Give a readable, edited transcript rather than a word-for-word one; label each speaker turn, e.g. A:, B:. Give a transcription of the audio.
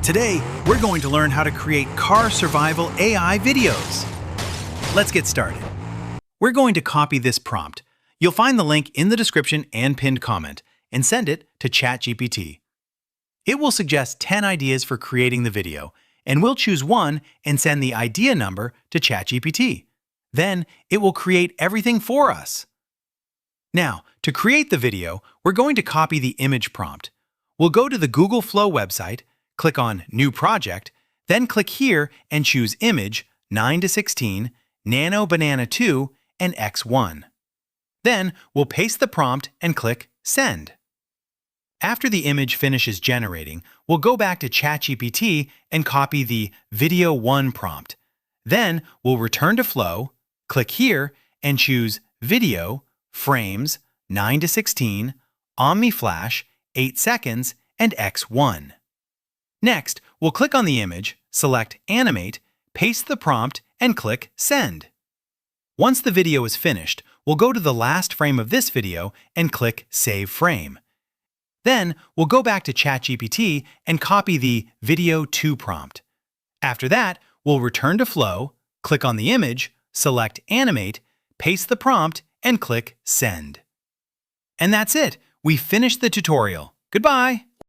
A: Today, we're going to learn how to create car survival AI videos. Let's get started. We're going to copy this prompt. You'll find the link in the description and pinned comment, and send it to ChatGPT. It will suggest 10 ideas for creating the video, and we'll choose one and send the idea number to ChatGPT. Then, it will create everything for us. Now, to create the video, we're going to copy the image prompt. We'll go to the Google Flow website, click on New Project, then click here and choose Image 9:16, Nano Banana 2, and X1. Then we'll paste the prompt and click Send. After the image finishes generating, we'll go back to ChatGPT and copy the Video 1 prompt. Then we'll return to Flow, click here, and choose Video, Frames, 9:16, Omni Flash, 8 seconds, and X1. Next, we'll click on the image, select Animate, paste the prompt, and click Send. Once the video is finished, we'll go to the last frame of this video and click Save Frame. Then, we'll go back to ChatGPT and copy the Video 2 prompt. After that, we'll return to Flow, click on the image, select Animate, paste the prompt, and click Send. And that's it! We finished the tutorial. Goodbye!